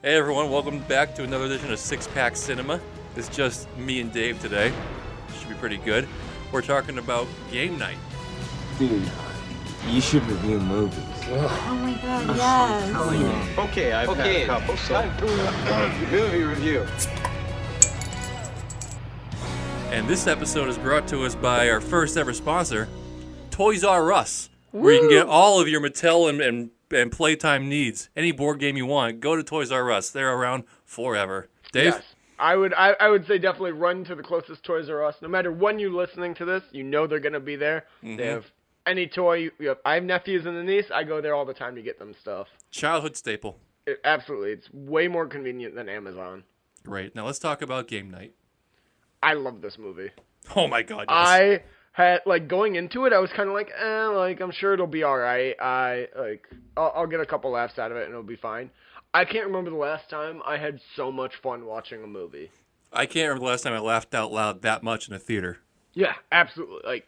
Hey everyone, welcome back to another edition of Six Pack Cinema. It's just me and Dave today. Should be pretty good. We're talking about Game Night. Dude, you should review movies. Oh my god, yes. Okay, I've had a couple, so... Time for movie review. And this episode is brought to us by our first ever sponsor, Toys R Us, where you can get all of your Mattel and Playtime needs. Any board game you want, go to Toys R Us. They're around forever. Dave? Yes. I would say definitely run to the closest Toys R Us. No matter when you're listening to this, you know they're going to be there. Mm-hmm. They have any toy. I have nephews and a niece. I go there all the time to get them stuff. Childhood staple. Absolutely. It's way more convenient than Amazon. Great. Now let's talk about Game Night. I love this movie. Oh my god, yes. I had, going into it, I was kind of like, I'm sure it'll be alright. I'll get a couple laughs out of it and it'll be fine. I can't remember the last time I had so much fun watching a movie. I can't remember the last time I laughed out loud that much in a theater. Yeah, absolutely.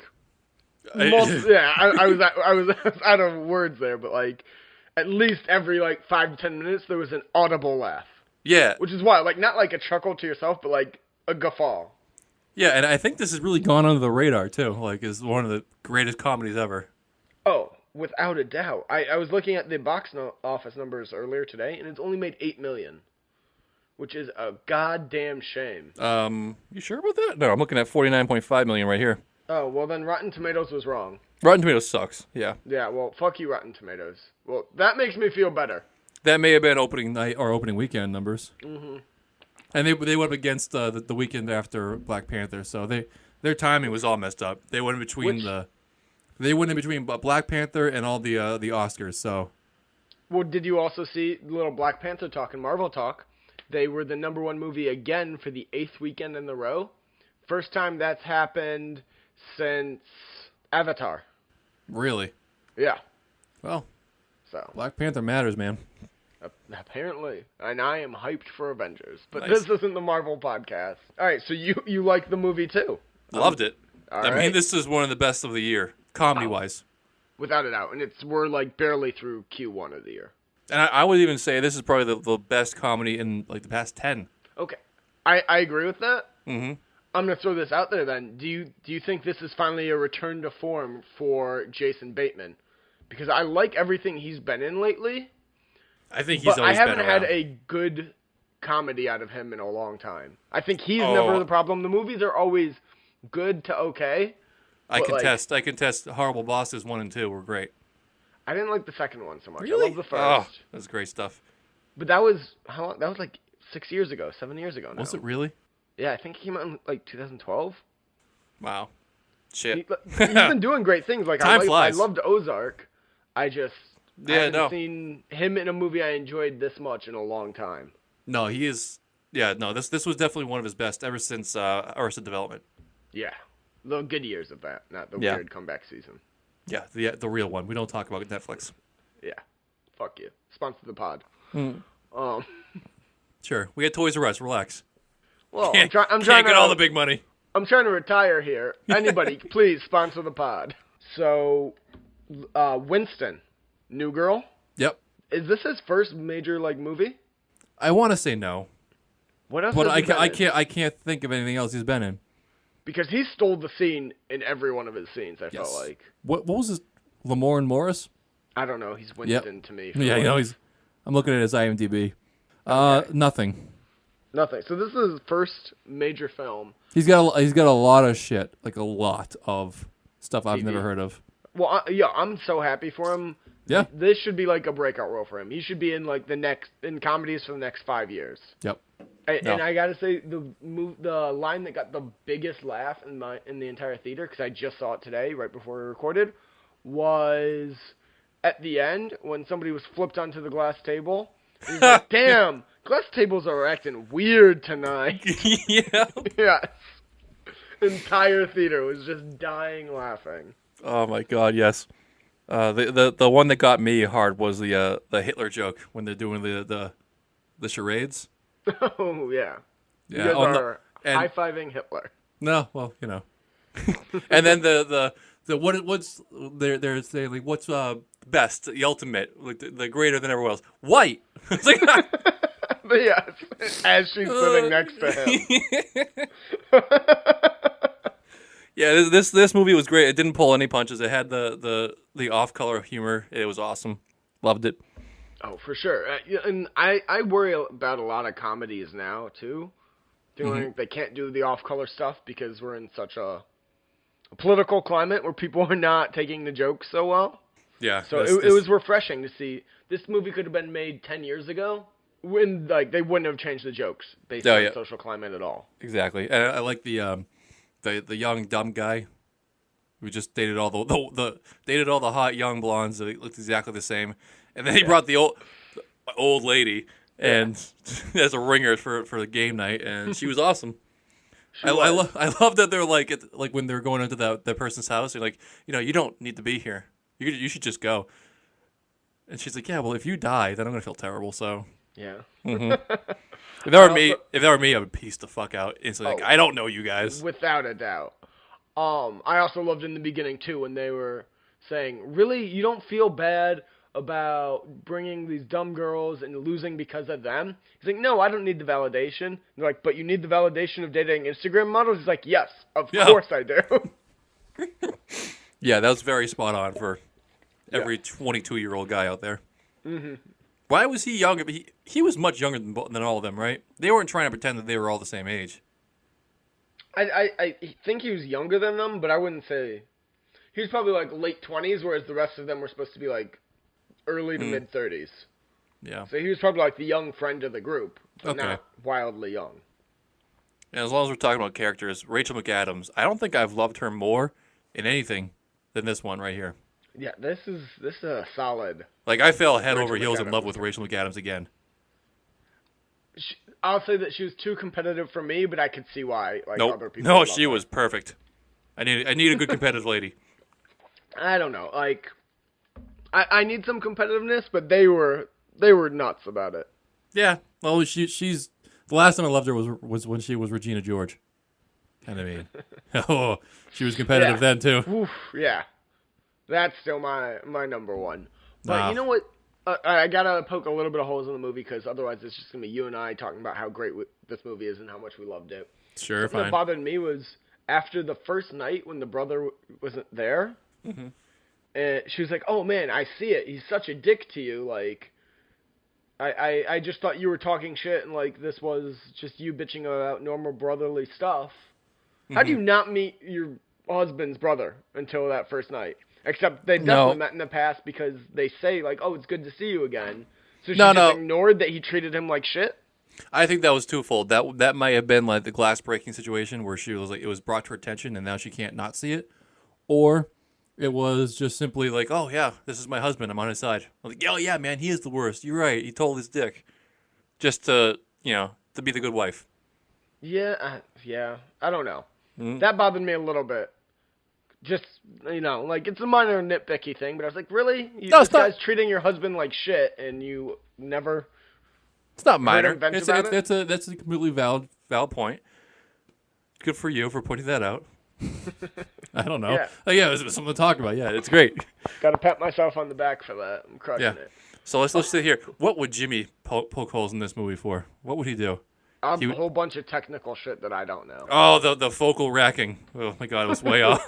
I was out of words there, but at least every 5 to 10 minutes there was an audible laugh. Yeah. Which is why, not a chuckle to yourself, but a guffaw. Yeah, and I think this has really gone under the radar too. Is one of the greatest comedies ever. Oh, without a doubt. I was looking at the box office numbers earlier today, and it's only made $8 million, which is a goddamn shame. You sure about that? No, I'm looking at 49.5 million right here. Oh, well then Rotten Tomatoes was wrong. Rotten Tomatoes sucks. Yeah. Yeah, well, fuck you, Rotten Tomatoes. Well, that makes me feel better. That may have been opening night or opening weekend numbers. Mm-hmm. And they went up against the weekend after Black Panther, so their timing was all messed up. They went in between Black Panther and all the Oscars. So, well, did you also see little Black Panther talk and Marvel talk? They were the number one movie again for the 8th weekend in a row. First time that's happened since Avatar. Really? Yeah. Well, so Black Panther matters, man. Apparently. And I am hyped for Avengers. But Nice. This isn't the Marvel podcast. All right, so you like the movie too? Loved it. All I mean, right. this is one of the best of the year, comedy-wise. Without a doubt. And we're barely through Q1 of the year. And I would even say this is probably the best comedy in the past 10. Okay. I agree with that. Mm-hmm. I'm going to throw this out there then. Do you think this is finally a return to form for Jason Bateman? Because I like everything he's been in lately. I think he's But I always been haven't around. had a good comedy out of him in a long time. I think he's Oh. never the problem. The movies are always good to okay. I but, contest. Horrible Bosses 1 and 2 were great. I didn't like the second one so much. Really? I love the first. Oh, that's great stuff. But that was how long? That was 6 years ago, 7 years ago now. Was it really? Yeah, I think it came out in 2012. Wow. Shit. He's been doing great things. Time flies. I loved Ozark. I haven't no. seen him in a movie I enjoyed this much in a long time. No, he is. Yeah, no. This was definitely one of his best ever since Arrested Development. Yeah, the good years of that, not the Yeah. weird comeback season. Yeah, the real one. We don't talk about Netflix. Yeah, fuck you. Sponsor the pod. Sure, we got Toys R Us. Relax. Well, Can't, I'm can't trying get to all the big money. I'm trying to retire here. Anybody, please sponsor the pod. So, Winston, New Girl. Yep. Is this his first major movie? I want to say no, What else? but has he been in? I can't think of anything else he's been in. Because he stole the scene in every one of his scenes. I Yes. felt like. What was his? Lamorne Morris? I don't know. He's Winston to me. Yeah, I'm looking at his IMDb. Nothing. Nothing. So this is his first major film. He's got a lot of shit, a lot of stuff I've TV. never heard of. Well, I'm so happy for him. Yeah. This should be a breakout role for him. He should be in in comedies for the next 5 years. Yep. And I gotta say the line that got the biggest laugh in the entire theater, because I just saw it today right before we recorded, was at the end when somebody was flipped onto the glass table. He's like, "Damn, glass tables are acting weird tonight." Yeah. Yes. Entire theater was just dying laughing. Oh my God, yes. The one that got me hard was the Hitler joke when they're doing the charades. Oh yeah. Yeah. You guys oh, no, are and- high-fiving Hitler. No, well, and then the what's they're saying what's best, the ultimate, the greater than everyone else. White. It's like They as she's sitting next to him. Yeah, this movie was great. It didn't pull any punches. It had the off-color humor. It was awesome. Loved it. Oh, for sure. And I worry about a lot of comedies now, too. Doing They can't do the off-color stuff because we're in such a political climate where people are not taking the jokes so well. Yeah. So it was refreshing to see. This movie could have been made 10 years ago when they wouldn't have changed the jokes based on social climate at all. Exactly. And I like the young dumb guy who just dated all the hot young blondes that looked exactly the same, and then he brought the old lady and as a ringer for the game night, and she was awesome. I love that they're like when they're going into that person's house, they're like, you don't need to be here. You should just go. And she's like, yeah, well, if you die, then I'm gonna feel terrible. So yeah. If that were me, I would piece the fuck out instantly. Like, I don't know you guys. Without a doubt. I also loved in the beginning too when they were saying, really, you don't feel bad about bringing these dumb girls and losing because of them? He's like, no, I don't need the validation. They're like, but you need the validation of dating Instagram models? He's like, yes, of course I do. Yeah, that was very spot on for every 22-year-old guy out there. Mm-hmm. Why was he younger? He was much younger than all of them, right? They weren't trying to pretend that they were all the same age. I think he was younger than them, but I wouldn't say... He was probably like late 20s, whereas the rest of them were supposed to be like early to mid 30s. Yeah. So he was probably like the young friend of the group, but not wildly young. And as long as we're talking about characters, Rachel McAdams, I don't think I've loved her more in anything than this one right here. Yeah, this is a solid. Like, I fell head over heels in love with Rachel McAdams again. I'll say that she was too competitive for me, but I could see why. Like other people. No, she was perfect. I need a good competitive lady. I don't know. Like, I need some competitiveness, but they were nuts about it. Yeah. Well, she's the last time I loved her was when she was Regina George. And I mean, she was competitive then too. Oof, yeah. That's still my number one. But you know what? I gotta poke a little bit of holes in the movie because otherwise it's just gonna be you and I talking about how great this movie is and how much we loved it. Sure, Something that bothered me was after the first night when the brother wasn't there, and she was like, "Oh man, I see it. He's such a dick to you. Like, I just thought you were talking shit and like this was just you bitching about normal brotherly stuff. How do you not meet your husband's brother until that first night?" Except they definitely met in the past because they say, like, oh, it's good to see you again. So she just ignored that he treated him like shit? I think that was twofold. That might have been like the glass breaking situation where she was like, it was brought to her attention and now she can't not see it. Or it was just simply like, oh, yeah, this is my husband. I'm on his side. I'm like, oh, yeah, man, he is the worst. You're right. He told his dick. Just to be the good wife. Yeah, I don't know. Mm-hmm. That bothered me a little bit. Just, like, it's a minor nitpicky thing, but I was like, really? This guy's treating your husband like shit, and you never... It's not minor. That's a completely valid point. Good for you for pointing that out. I don't know. Yeah, it was something to talk about. Yeah, it's great. Got to pat myself on the back for that. I'm crushing it. So let's sit here. What would Jimmy poke holes in this movie for? What would he do? A whole bunch of technical shit that I don't know. Oh, the focal racking. Oh, my God, it was way off.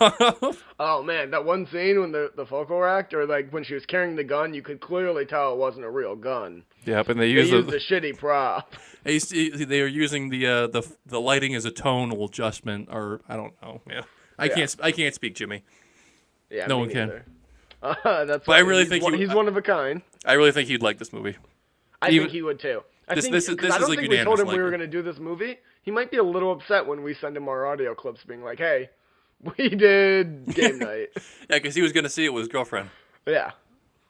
Oh, man, that one scene when the focal racked, or like when she was carrying the gun, you could clearly tell it wasn't a real gun. Yeah, but they used the shitty prop. They were using the lighting as a tonal adjustment, or I don't know. Yeah, I can't speak, Jimmy. Yeah, no one can. That's. But I really think he's one of a kind. I really think he'd like this movie. I think he would too. I don't think we told him we were going to do this movie. He might be a little upset when we send him our audio clips being like, hey, we did game night. Yeah, because he was going to see it with his girlfriend. Yeah.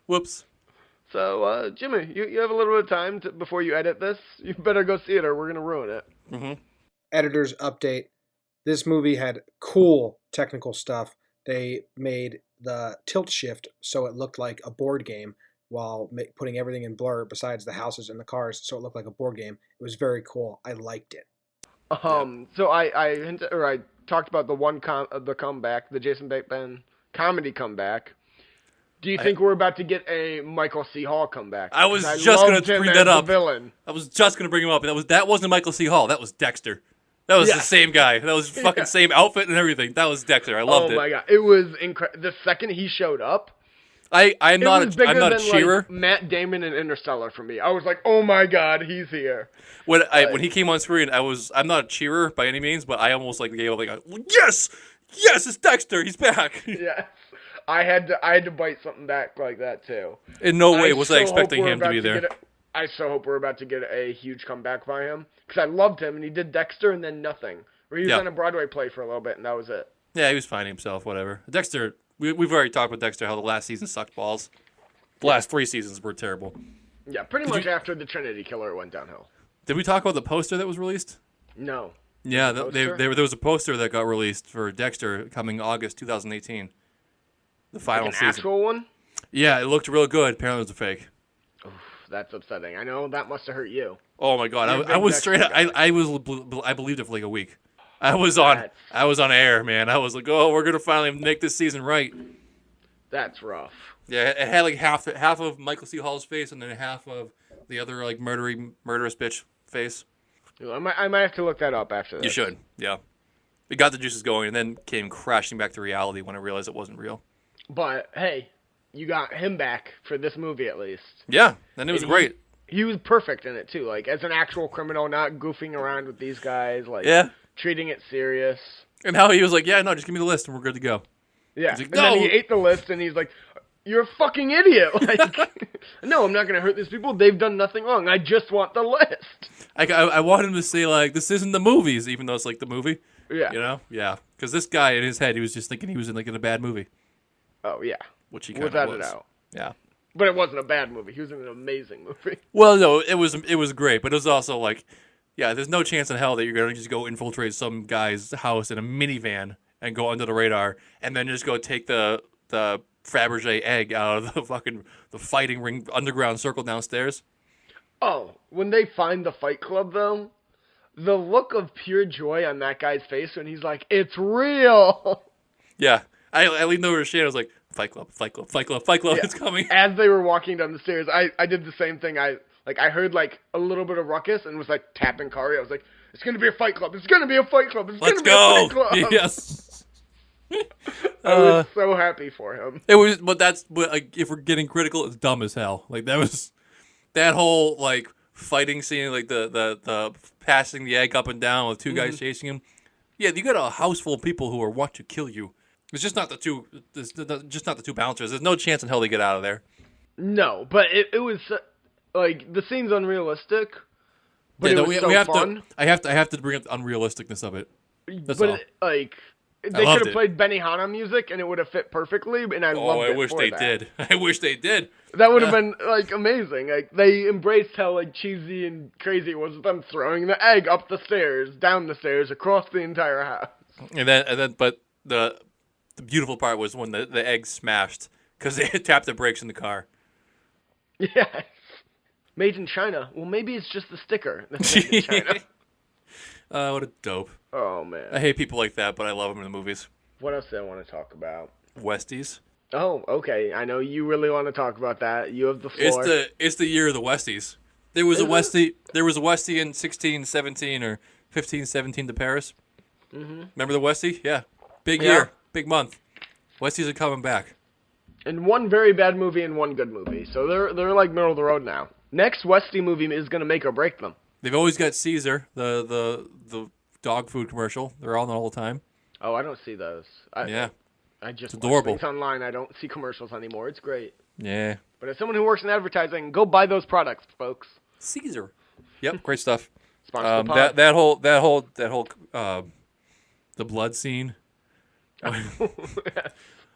Whoops. So, Jimmy, you have a little bit of time before you edit this. You better go see it or we're going to ruin it. Mm-hmm. Editor's update. This movie had cool technical stuff. They made the tilt shift so it looked like a board game, while putting everything in blur besides the houses and the cars, so it looked like a board game. It was very cool. I liked it. So I talked about the comeback, the Jason Bateman comedy comeback. Do you think we're about to get a Michael C. Hall comeback? I was 'Cause just gonna loved him bring as that the up. Villain. I was just gonna bring him up. That wasn't Michael C. Hall. That was Dexter. That was the Yeah. same guy. That was fucking same outfit and everything. That was Dexter. I loved Oh my it. god, it was incredible. The second he showed up, I'm it not was bigger a than cheerer. like Matt Damon in Interstellar for me. I was like, oh my god, he's here. When he came on screen, I'm not a cheerer by any means, but I almost like gave up like yes, it's Dexter. He's back. Yes. I had to bite something back like that too. In no way was I so expecting hope we're him to about be there. I so hope we're about to get a huge comeback by him because I loved him and he did Dexter and then nothing. Or he was Yeah. on a Broadway play for a little bit and that was it. Yeah, he was finding himself. Whatever. Dexter. We've already talked about Dexter. How the last season sucked balls. The last 3 seasons were terrible. Yeah, pretty much after the Trinity Killer it went downhill. Did we talk about the poster that was released? No. Yeah, Poster? there was a poster that got released for Dexter coming August 2018. The final An season. actual one? Yeah, it looked real good. Apparently, it was a fake. That's upsetting. I know that must have hurt you. Oh my god, You're a I big was Dexter straight. guy. I believed it for like a week. I was on air, man. I was like, oh, we're gonna finally make this season right. That's rough. Yeah, it had like half of Michael C. Hall's face and then half of the other like murderous bitch face. I might have to look that up after this. You should, yeah. It got the juices going and then came crashing back to reality when I realized it wasn't real. But hey, you got him back for this movie at least. Yeah, and it was And great. He was perfect in it too, like as an actual criminal, not goofing around with these guys, like Yeah. treating it serious. And how he was like, yeah, no, just give me the list and we're good to go. Yeah, He's like, and then he "No." ate the list and he's like, "You're a fucking idiot!" Like, no, I'm not gonna hurt these people. They've done nothing wrong. I just want the list. I want him to say like, this isn't the movies, even though it's like the movie. Yeah. You know? Yeah. Because this guy in his head, he was just thinking he was in like in a bad movie, Oh yeah, which he kind of without was. a doubt. Yeah. But it wasn't a bad movie. He was in an amazing movie. Well, no, it was great, but it was also like, yeah, there's no chance in hell that you're gonna just go infiltrate some guy's house in a minivan and go under the radar, and then just go take the Fabergé egg out of the fighting ring underground circle downstairs. Oh, when they find the Fight Club though, the look of pure joy on that guy's face when he's like, "It's real." Yeah, I leaned over to Shane. I was like, Fight Club, Fight Club, Fight Club, Fight Club, Yeah. it's coming. As they were walking down the stairs, I did the same thing. I heard like a little bit of ruckus and was like tapping Kari. I was like, "It's gonna be a Fight Club. It's gonna be a Fight Club. It's Let's gonna be go. a Fight Club." Yes. I was so happy for him. It was, but like, if we're getting critical, it's dumb as hell. Like that whole like fighting scene, like the passing the egg up and down with 2 guys chasing him. Yeah, you got a house full of people who want to kill you. It's just not the two. It's just not the 2 bouncers. There's no chance in hell they get out of there. No, but it was like the scene's unrealistic, but Yeah, it no, was we so have fun. to. I have to bring up the unrealisticness of it. That's but all. like they loved could have it. played Benihana music and it would have fit perfectly. And I loved it. I wish for they that. did. I wish they did. That would have been like amazing. Like they embraced how like cheesy and crazy it was with them throwing the egg up the stairs, down the stairs, across the entire house. And then, but the beautiful part was when the egg smashed because they had tapped the brakes in the car. Yes. Made in China. Well, maybe it's just the sticker that's made in China. What a dope. Oh man. I hate people like that, but I love them in the movies. What else do I want to talk about? Westies. Oh, okay. I know you really want to talk about that. You have the floor. It's the year of the Westies. There was a Westie. There was a Westie in 1617 or 1517 to Paris. Mm-hmm. Remember the Westie? Yeah. Big year, big month. Westies are coming back. And one very bad movie and one good movie. So they're like middle of the road now. Next Westie movie is gonna make or break them. They've always got Caesar, the dog food commercial. They're on all the time. Oh, I don't see those. Yeah. I just It's watch adorable. things online. I don't see commercials anymore. It's great. Yeah. But as someone who works in advertising, go buy those products, folks. Caesar. Yep, great stuff. Sponsor the pod. That whole the blood scene.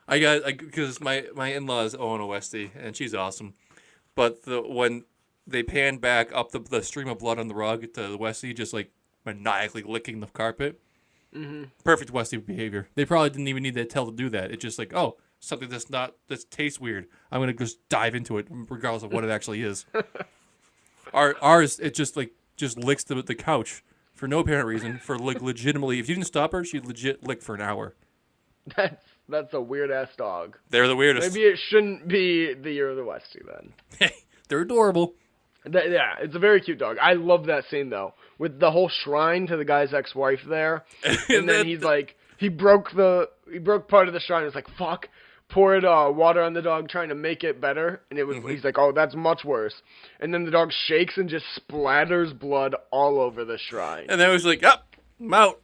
Because my in-laws own a Westie and she's awesome, but when they pan back up the stream of blood on the rug to the Westie just like maniacally licking the carpet. Mm-hmm. Perfect Westie behavior. They probably didn't even need to tell to do that. It's just like, oh, something that tastes weird. I'm gonna just dive into it regardless of what it actually is. Ours it just licks the couch for no apparent reason for like legitimately. If you didn't stop her, she'd legit lick for an hour. That's a weird ass dog. They're the weirdest. Maybe it shouldn't be the Year of the Westie then. They're adorable. Yeah, it's a very cute dog. I love that scene though, with the whole shrine to the guy's ex-wife there, and then he's like, he broke part of the shrine. It's like, fuck, poured water on the dog trying to make it better, and it was. He's like, oh, that's much worse. And then the dog shakes and just splatters blood all over the shrine. And then it was like, yep, I'm out.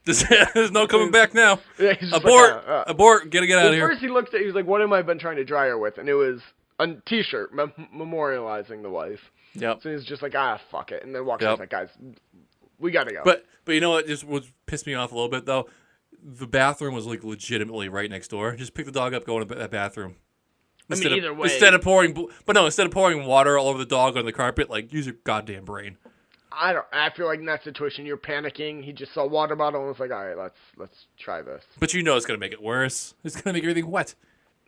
There's no coming back now. Yeah, he's just Abort, like, abort, get out of here. First he looked at, he was like, what am I been trying to dry her with? And it was a T-shirt memorializing the wife. Yep. So he's just like, fuck it, and then walks Yep. out like, guys, we gotta go. But you know what? Just was pissed me off a little bit though. The bathroom was like legitimately right next door. Just pick the dog up, go in that bathroom. Either way. Instead of pouring water all over the dog on the carpet, like use your goddamn brain. I feel like in that situation you're panicking. He just saw a water bottle and was like, all right, let's try this. But you know it's gonna make it worse. It's gonna make everything wet.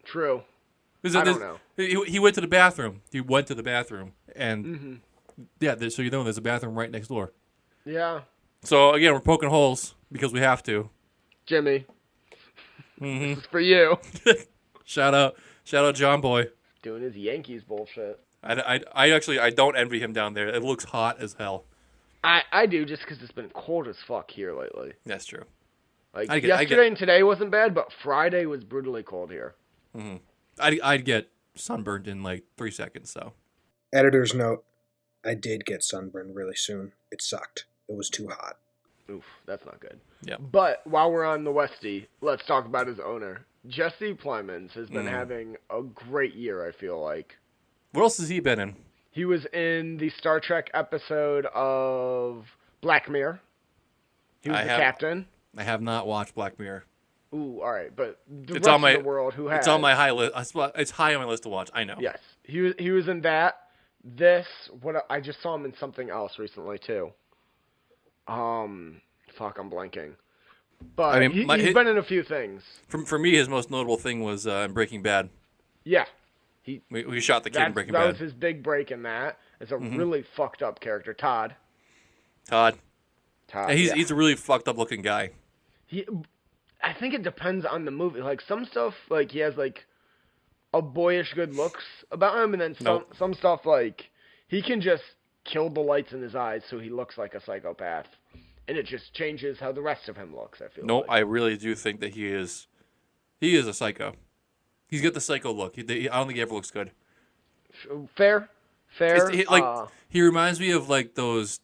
True. I don't know. He went to the bathroom. He went to the bathroom, and so you know there's a bathroom right next door. Yeah. So again, we're poking holes because we have to. Jimmy. This is for you. Shout out, John Boy. Doing his Yankees bullshit. I actually don't envy him down there. It looks hot as hell. I do, just because it's been cold as fuck here lately. That's true. Like yesterday and today wasn't bad, but Friday was brutally cold here. I'd get sunburned in like 3 seconds. So. Editor's note: I did get sunburned really soon. It sucked. It was too hot. Oof, that's not good. Yeah. But while we're on the Westie, let's talk about his owner. Jesse Plemons has been having a great year, I feel like. What else has he been in? He was in the Star Trek episode of Black Mirror. He was the captain. I have not watched Black Mirror. Ooh, all right, but the It's rest on my of the world who has. It's on my high list. It's high on my list to watch. I know. Yes, he was in that. I just saw him in something else recently too. Fuck, I'm blanking. But I mean, he's been in a few things. For me, his most notable thing was in Breaking Bad. Yeah. We shot the kid in Breaking Bad. That was his big break in that. It's a really fucked up character, Todd. And he's he's a really fucked up looking guy. I think it depends on the movie. Like some stuff, like he has like a boyish good looks about him, and then some stuff like he can just kill the lights in his eyes, so he looks like a psychopath, and it just changes how the rest of him looks. I feel. No, like. I really do think that he is a psycho. He's got the psycho look. I don't think he ever looks good. Fair. He reminds me of like those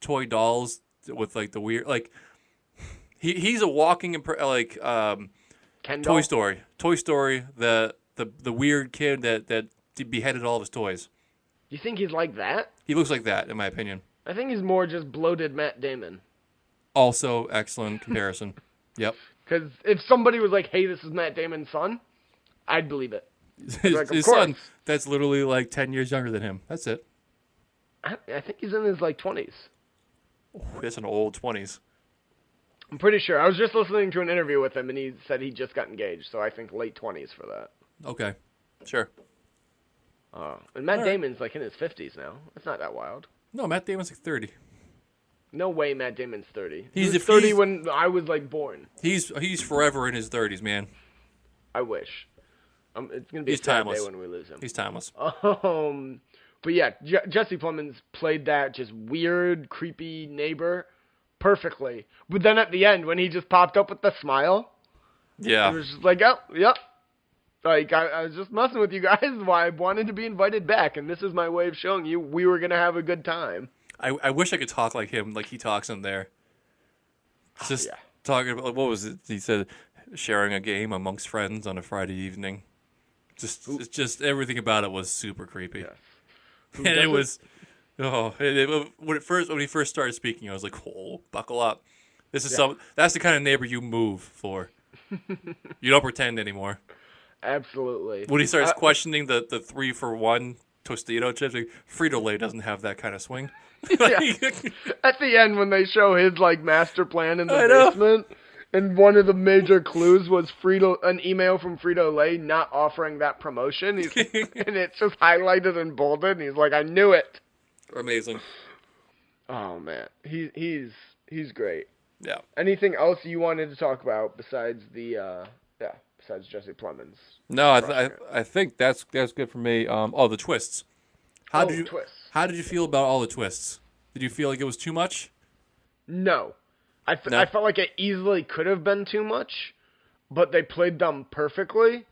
toy dolls with like the weird like. He's a walking Toy Story. Toy Story. The weird kid that beheaded all of his toys. You think he's like that? He looks like that, in my opinion. I think he's more just bloated Matt Damon. Also, excellent comparison. Yep. Because if somebody was like, "Hey, this is Matt Damon's son," I'd believe it. His son, that's literally like 10 years younger than him. That's it. I think he's in his like 20s. Oh, that's an old 20s. I'm pretty sure. I was just listening to an interview with him, and he said he just got engaged, so I think late 20s for that. Okay, sure. And Matt Damon's like in his 50s now. It's not that wild. No, Matt Damon's like 30. No way Matt Damon's 30. He's 30 when I was like born. He's forever in his 30s, man. I wish. It's going to be He's a sad timeless. day when we lose him. He's timeless. But yeah, Jesse Plemons played that just weird, creepy neighbor perfectly. But then at the end, when he just popped up with the smile, yeah, it was just like, oh, yep. Like, I was just messing with you guys. Why I wanted to be invited back, and this is my way of showing you we were going to have a good time. I wish I could talk like him, like he talks in there. Just talking about, what was it? He said, sharing a game amongst friends on a Friday evening. Just everything about it was super creepy. Yes. And it was, when he first started speaking, I was like, oh, buckle up. This is that's the kind of neighbor you move for. You don't pretend anymore. Absolutely. When he starts questioning the 3-for-1 Tostito chips, like, Frito-Lay doesn't have that kind of swing. At the end, when they show his like master plan in the basement, and one of the major clues was an email from Frito-Lay not offering that promotion, and it's just highlighted and bolded, and he's like, I knew it. Amazing. Oh man, he's great. Yeah. Anything else you wanted to talk about besides the besides Jesse Plemons. No, I think that's good for me. The twists. How did you twists? How did you feel about all the twists? Did you feel like it was too much? No. I No? felt like it easily could have been too much, but they played them perfectly.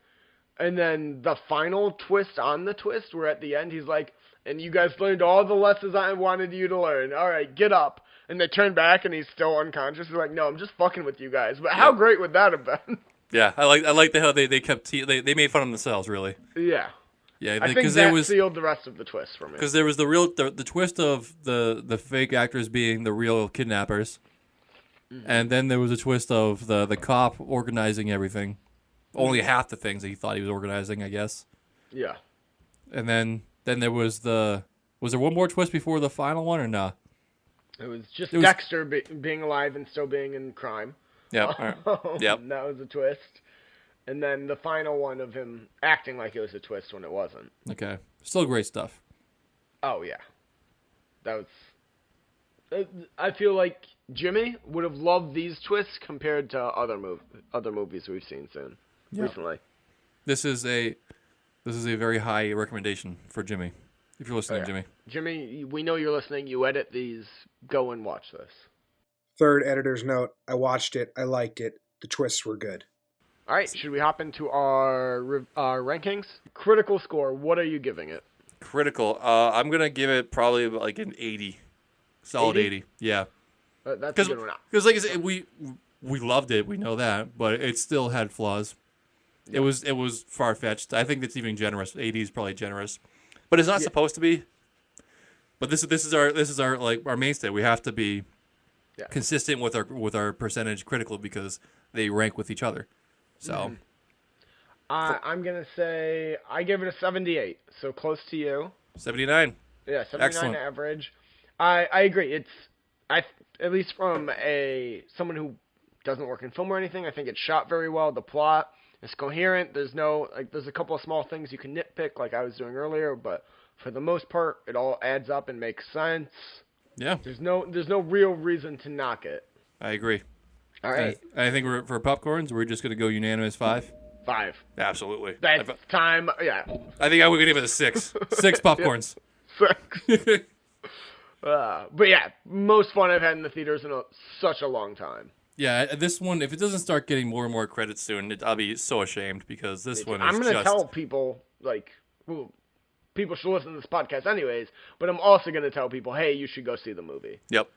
And then the final twist on the twist, where at the end he's like, and you guys learned all the lessons I wanted you to learn. All right, get up. And they turn back and he's still unconscious. He's like, no, I'm just fucking with you guys. But how great would that have been? Yeah, I like how they kept they made fun of themselves, really. Yeah. Yeah, I think because that there was sealed the rest of the twist for me. because there was the twist of the fake actors being the real kidnappers, and then there was a twist of the cop organizing everything, only half the things that he thought he was organizing, I guess. Yeah. And then there was there one more twist before the final one or not? It was just It was- Dexter being alive and still being in crime. Yeah. All right. Yep. That was a twist. And then the final one of him acting like it was a twist when it wasn't. Okay. Still great stuff. Oh, yeah. That was... I feel like Jimmy would have loved these twists compared to other movies we've seen recently. This is a very high recommendation for Jimmy. If you're listening, yeah. Jimmy. Jimmy, we know you're listening. You edit these. Go and watch this. Third editor's note. I watched it. I liked it. The twists were good. All right, should we hop into our rankings? Critical score, what are you giving it? Critical. I'm gonna give it probably like an 80. Solid 80? 80. Yeah. That's a good one. Because like I said, we loved it. We know that, but it still had flaws. Yeah. It was far fetched. I think that's even generous. 80 is probably generous, but it's not supposed to be. But this is our like our mainstay. We have to be consistent with our percentage critical because they rank with each other. So, I'm gonna say I give it a 78, so close to you. 79. Yeah, 79 Excellent. average. I agree. It's at least from someone who doesn't work in film or anything. I think it's shot very well. The plot is coherent. There's a couple of small things you can nitpick, like I was doing earlier, but for the most part, it all adds up and makes sense. Yeah. There's no real reason to knock it. I agree. All right. I think for popcorns, we're just gonna go unanimous 5. 5. Absolutely. That's time. Yeah. I think I would give it a 6. 6 popcorns. 6. But yeah, most fun I've had in the theaters in such a long time. Yeah, this one, if it doesn't start getting more and more credits soon, I'll be so ashamed because this one is I'm going to tell people, people should listen to this podcast anyways, but I'm also going to tell people, hey, you should go see the movie. Yep.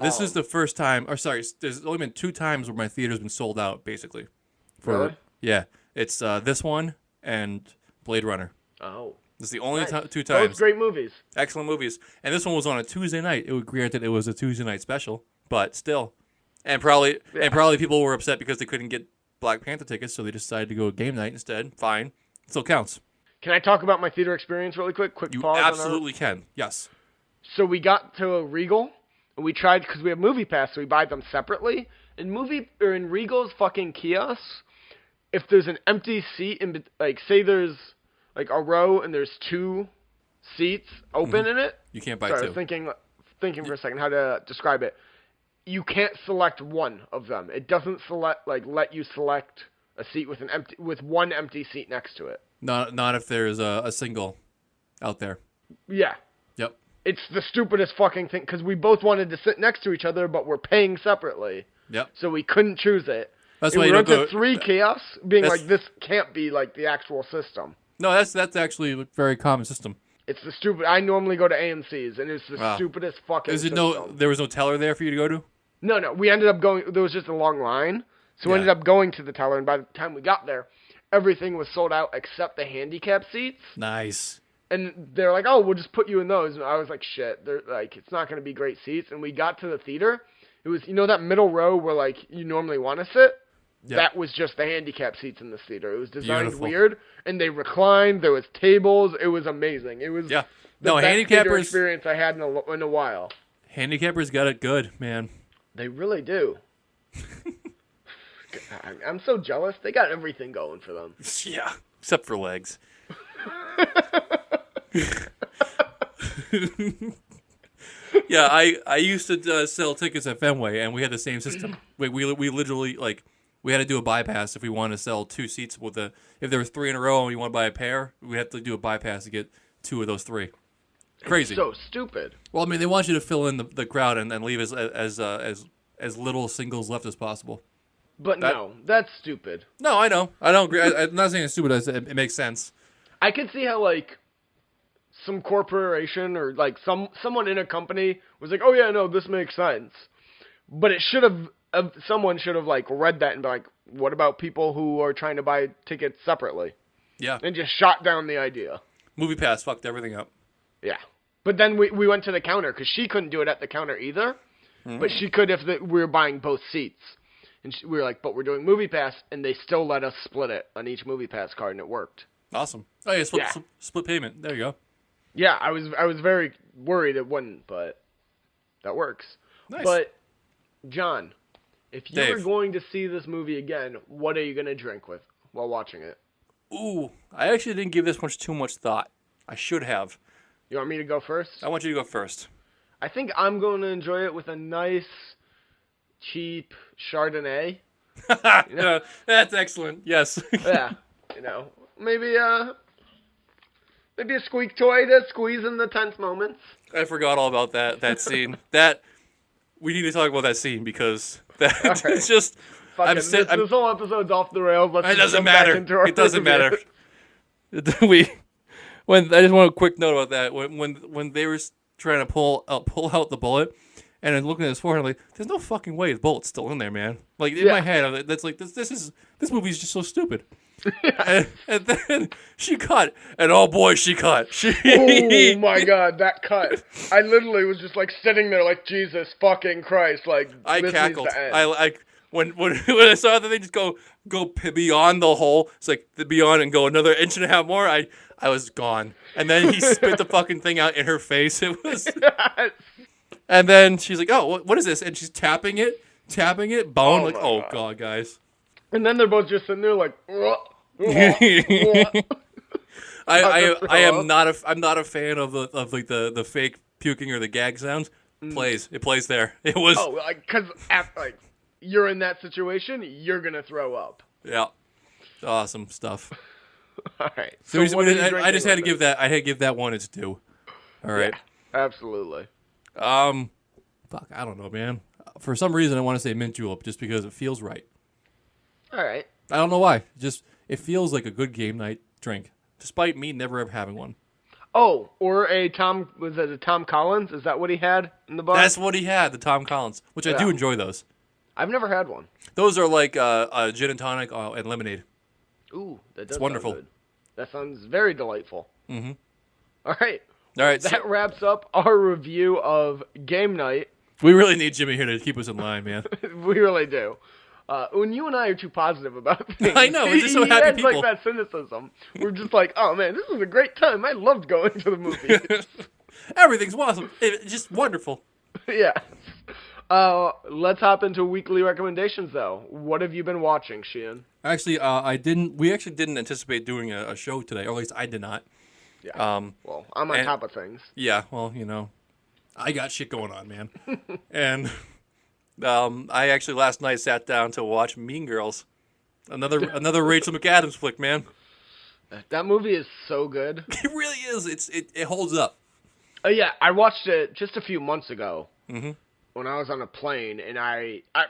This is the first time, there's only been 2 times where my theater's been sold out, basically. Really? Yeah. It's this one and Blade Runner. Oh. This is the only Nice. 2 times. Both great movies. Excellent movies. And this one was on a Tuesday night. Granted, it was a Tuesday night special, but still. And probably people were upset because they couldn't get Black Panther tickets, so they decided to go game night instead. Fine. Still counts. Can I talk about my theater experience really quick? You pause. absolutely can. Yes. So we got to a Regal, and we tried, because we have Movie Pass, so we buy them separately. In Regal's fucking kiosks, if there's an empty seat, say there's a row and there's 2 seats open in it. You can't buy Sorry, 2. I was thinking for a second how to describe it. You can't select one of them. It doesn't let you select a seat with one empty seat next to it. Not if there's a single out there. Yeah. Yep. It's the stupidest fucking thing, because we both wanted to sit next to each other, but we're paying separately. Yep. So we couldn't choose it. That's and why we you went don't to 3 kiosks, being that's- like, this can't be the actual system. No, that's actually a very common system. It's the stupid. I normally go to AMC's, and it's the stupidest fucking system. There was no teller there for you to go to? No. We ended up going. There was just a long line, so we ended up going to the teller. And by the time we got there, everything was sold out except the handicap seats. Nice. And they're like, "Oh, we'll just put you in those." And I was like, "Shit, they're it's not going to be great seats." And we got to the theater. It was that middle row where you normally want to sit. Yep. That was just the handicap seats in this theater. It was designed Beautiful. weird, and they reclined. There was tables. It was amazing. It was the best theater handicappers experience I had in a while. Handicappers got it good, man. They really do. I'm so jealous. They got everything going for them. Yeah, except for legs. Yeah, I used to sell tickets at Fenway, and we had the same system. We literally we had to do a bypass if we wanted to sell 2 seats if there was 3 in a row and we want to buy a pair, we have to do a bypass to get 2 of those 3. Crazy. So stupid. Well, I mean, they want you to fill in the crowd and leave as little singles left as possible. But no, that's stupid. No, I know. I don't agree. I'm not saying it's stupid. It makes sense. I can see how, like, some corporation or, like, someone in a company was like, oh, yeah, no, this makes sense. But it should have, someone should have, like, read that and be like, what about people who are trying to buy tickets separately? Yeah. And just shot down the idea. MoviePass fucked everything up. Yeah. But then we went to the counter because she couldn't do it at the counter either. But she could if we were buying both seats. And we were like, but we're doing MoviePass, and they still let us split it on each MoviePass card, and it worked. Awesome. Oh, yeah, split payment. There you go. Yeah, I was very worried it wouldn't, but that works. Nice. But, John, if you Dave. were going to see this movie again, what are you going to drink with while watching it? Ooh, I actually didn't give this much too much thought. I should have. You want me to go first? I want you to go first. I think I'm going to enjoy it with a nice, cheap Chardonnay. Yeah, that's excellent. Yes. Yeah, maybe a squeak toy to squeeze in the tense moments. I forgot all about that scene. We need to talk about that scene because right. it's just. This whole episode's off the rails. Let's It just doesn't jump back matter. into our It doesn't matter. review. I just want a quick note about that. When they were trying to pull out the bullet, and then looking at his forehead, I'm like, there's no fucking way the bullet's still in there, man. Like in my head, that's like this movie's just so stupid. and then she cut, and oh boy, she cut. Oh my god, that cut! I literally was just like sitting there, like Jesus fucking Christ, like I this cackled. needs to end. I when I saw that they just go beyond the hole, it's like the beyond and go another inch and a half more. I was gone, and then he spit the fucking thing out in her face. It was, and then she's like, "Oh, what is this?" And she's tapping it, bone. Like, oh god, guys. And then they're both just sitting there like. I'm not a fan of the fake puking or the gag sounds. It plays there. It was because you're in that situation, you're gonna throw up. Yeah, awesome stuff. All right. So I just had to give that. I had to give that one its due. All right. Yeah, absolutely. Fuck, I don't know, man. For some reason, I want to say mint julep just because it feels right. All right. I don't know why. It feels like a good game night drink, despite me never ever having one. Oh, or a Tom Collins? Is that what he had in the bar? That's what he had, the Tom Collins, which I do enjoy those. I've never had one. Those are like gin and tonic and lemonade. Ooh, that does It's wonderful. sound good. That sounds very delightful. Mm-hmm. All right. All right. That wraps up our review of Game Night. We really need Jimmy here to keep us in line, man. We really do. When you and I are too positive about things, I know, we're just so happy he has people. like that cynicism. We're just like, oh man, this was a great time. I loved going to the movies. Everything's awesome. It's just wonderful. Yeah. Let's hop into weekly recommendations, though. What have you been watching, Sheehan? Actually, we actually didn't anticipate doing a show today, or at least I did not. Yeah. Well, I'm on top of things. Yeah. Well, I got shit going on, man. And I actually last night sat down to watch Mean Girls, another Rachel McAdams flick, man. That movie is so good. It really is. It holds up. Yeah, I watched it just a few months ago. Mm-hmm. When I was on a plane, and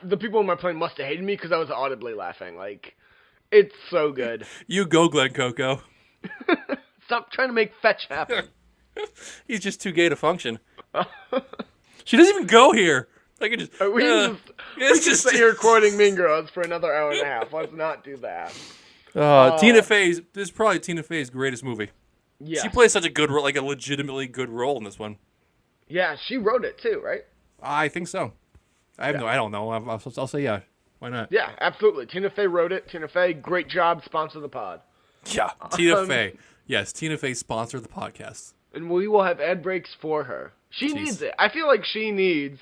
the people on my plane must have hated me because I was audibly laughing. Like, it's so good. You go, Glenn Coco. Stop trying to make fetch happen. He's just too gay to function. She doesn't even go here. I can just. We can just sit here quoting Mean Girls for another hour and a half. Let's not do that. Tina Fey's. This is probably Tina Fey's greatest movie. Yeah. She plays such a good role, like a legitimately good role in this one. Yeah, she wrote it too, right? I think so. I don't know. I'll say yeah. Why not? Yeah, absolutely. Tina Fey wrote it. Tina Fey, great job. Sponsor the pod. Yeah, Tina Fey. Yes, Tina Fey sponsored the podcast. And we will have ad breaks for her. She needs it. I feel like she needs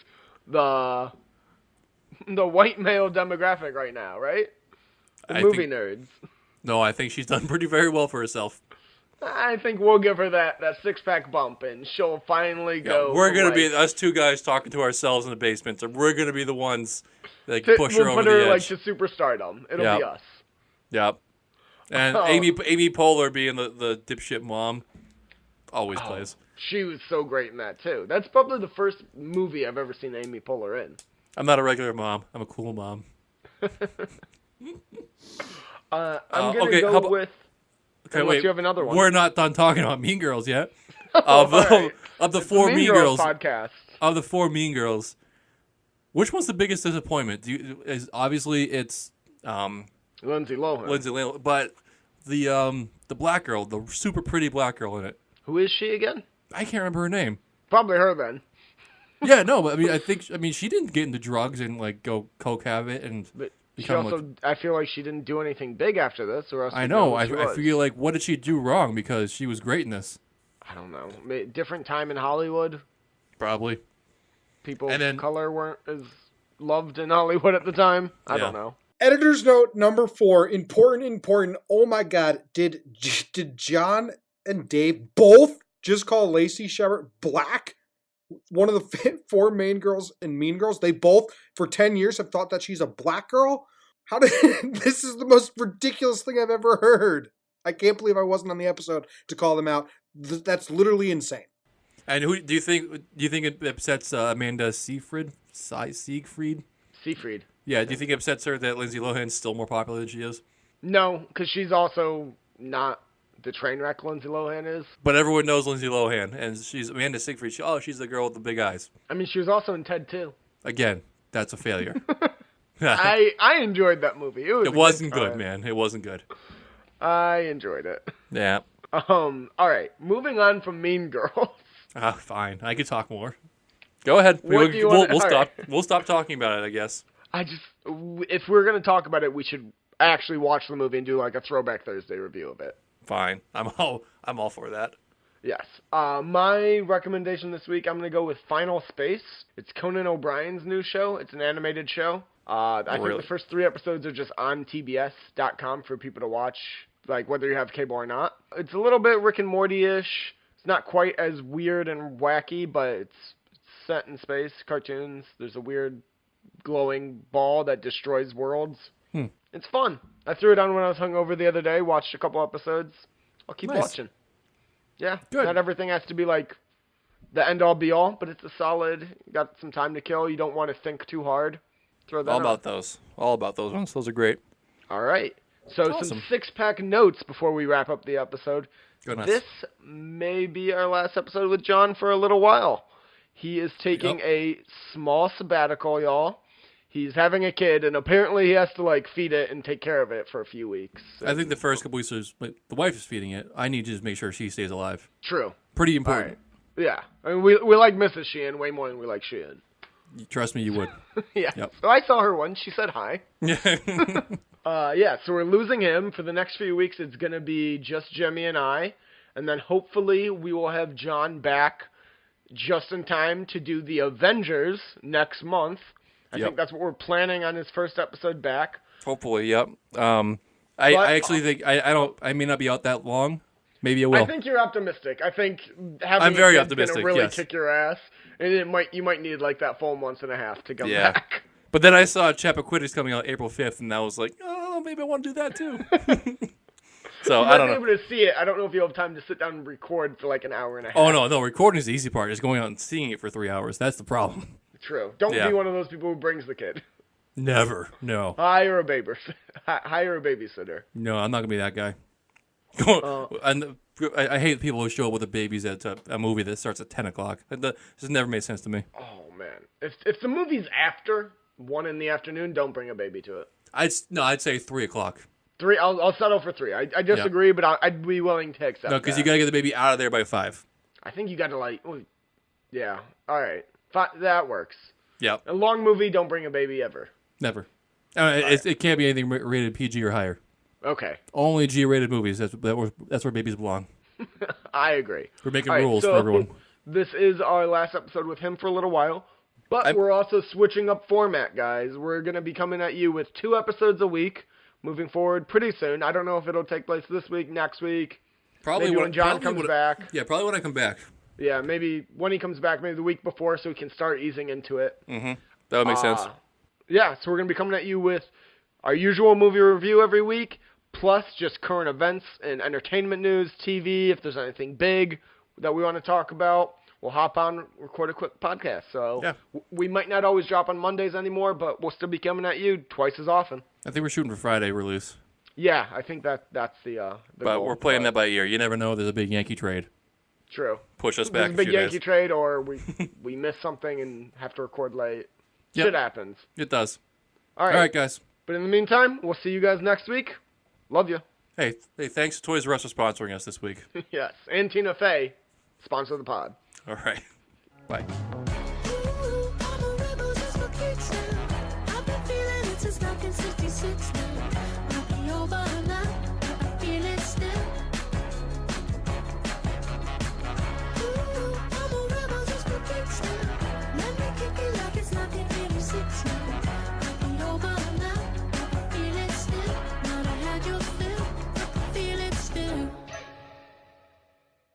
the white male demographic right now, right? The movie nerds. No, I think she's done pretty very well for herself. I think we'll give her that 6-pack bump, and she'll finally go. We're gonna be like, us two guys talking to ourselves in the basement. So we're gonna be the ones that to- push we'll her over put her the like edge. to superstardom. It'll Yep. be us. Yep. And Oh. Amy Poehler being the dipshit mom always plays. She was so great in that too. That's probably the first movie I've ever seen Amy Poehler in. I'm not a regular mom. I'm a cool mom. I'm gonna okay, go how about- with. Okay, Unless wait. you have another one. We're not done talking about Mean Girls yet. Of Alright. of the It's four the Mean Girls, podcast. of the four Mean Girls, which one's the biggest disappointment? Obviously it's Lindsay Lohan. Lindsay Lohan, but the black girl, the super pretty black girl in it. Who is she again? I can't remember her name. Probably her then. Yeah, no, but I mean, she didn't get into drugs and like go coke habit and But she become also, I feel like she didn't do anything big after this, or else I we'd know. who she I was. feel like what did she do wrong? Because she was great in this. I don't know. Different time in Hollywood. Probably. People And then- of color weren't as loved in Hollywood at the time. I Yeah. don't know. Editor's note number 4. Important. Oh my God. Did John and Dave both just call Lacey Shepard black? One of the 4 main girls in Mean Girls. They both, for 10 years, have thought that she's a black girl? How did this is the most ridiculous thing I've ever heard. I can't believe I wasn't on the episode to call them out. That's literally insane. And who do you think it upsets Amanda Seyfried? Siegfried? Seyfried. Yeah, do you think it upsets her that Lindsay Lohan's still more popular than she is? No, because she's also not the train wreck Lindsay Lohan is. But everyone knows Lindsay Lohan, and she's Amanda Seyfried. She's the girl with the big eyes. I mean, she was also in Ted too. Again, that's a failure. I enjoyed that movie. It wasn't time. good, man. It wasn't good. I enjoyed it. Yeah. All right, moving on from Mean Girls. Fine. I could talk more. Go ahead. What do you wanna- We'll all stop. right. We'll stop talking about it, I guess. If we're gonna talk about it, we should actually watch the movie and do like a Throwback Thursday review of it. Fine. I'm all for that. Yes. My recommendation this week, I'm gonna go with Final Space. It's Conan O'Brien's new show. It's an animated show. I think Really? the first 3 episodes are just on TBS.com for people to watch, like whether you have cable or not. It's a little bit Rick and Morty-ish. It's not quite as weird and wacky, but it's set in space, cartoons. There's a weird glowing ball that destroys worlds. It's fun. I threw it on when I was hungover the other day, watched a couple episodes. I'll keep Nice. watching. Yeah, Good. Not everything has to be like the end all be all, but it's a solid. Got some time to kill. You don't want to think too hard. Throw that All on. about those. All about those ones. Those are great. All right. So Awesome. some 6-pack notes before we wrap up the episode. Goodness. This may be our last episode with John for a little while. He is taking a small sabbatical, y'all. He's having a kid, and apparently he has to like feed it and take care of it for a few weeks. I think the first couple weeks was the wife is feeding it. I need to just make sure she stays alive. True. Pretty All important. right. Yeah. I mean, we like Mrs. Sheehan way more than we like Sheehan. Trust me, you would. Yeah. Yep. So I saw her once. She said hi. Yeah. Yeah, so we're losing him. For the next few weeks, it's going to be just Jemmy and I. And then hopefully we will have John back just in time to do the Avengers next month. I Yep. think that's what we're planning on his first episode back. Hopefully, yep. I actually think I may not be out that long. Maybe I will. I think you're optimistic. I think having I'm very a kid's optimistic, gonna really yes. kick your ass, and you might need like that full month and a half to come Yeah. back. But then I saw Chappaquiddick's coming out April 5th, and I was like, oh, maybe I want to do that too. So You I might don't be know. able to see it. I don't know if you'll have time to sit down and record for like an hour and a half. Oh no, recording is the easy part. Just going out and seeing it for 3 hours. That's the problem. True. Don't Yeah. be one of those people who brings the kid. Never. No. Hire a babysitter. No, I'm not gonna be that guy. And I hate people who show up with the babies at a movie that starts at 10 o'clock. That just never made sense to me. Oh man, if the movie's after 1 in the afternoon, don't bring a baby to it. I'd say 3 o'clock. 3, I'll settle for 3. I disagree, but I'd be willing to accept. No, because that. you gotta get the baby out of there by 5. I think you got to like, well, yeah. All right, that works. Yep. A long movie, don't bring a baby ever. Never. It can't be anything rated PG or higher. Okay, Only G-rated movies. That's where babies belong. I agree. We're making All right, rules so for everyone. This is our last episode with him for a little while, but we're also switching up format, guys. We're going to be coming at you with 2 episodes a week moving forward pretty soon. I don't know if it'll take place this week, next week, Probably maybe when John comes back. Yeah, probably when I come back. Yeah, maybe when he comes back, maybe the week before, so we can start easing into it. Mm-hmm. That would make sense. Yeah, so we're going to be coming at you with our usual movie review every week, plus just current events and entertainment news, TV, if there's anything big that we want to talk about. We'll hop on, record a quick podcast. So yeah. We might not always drop on Mondays anymore, but we'll still be coming at you twice as often. I think we're shooting for Friday release. Yeah, I think that's the but goal. we're playing that by ear. You never know. There's a big Yankee trade. True. Push us back There's a big few Yankee days. trade, or we miss something and have to record late. Yep. Shit happens. It does. All right, guys. But in the meantime, we'll see you guys next week. Love you. Hey, thanks to Toys R Us for sponsoring us this week. Yes, and Tina Fey, sponsor the pod. All right. Bye.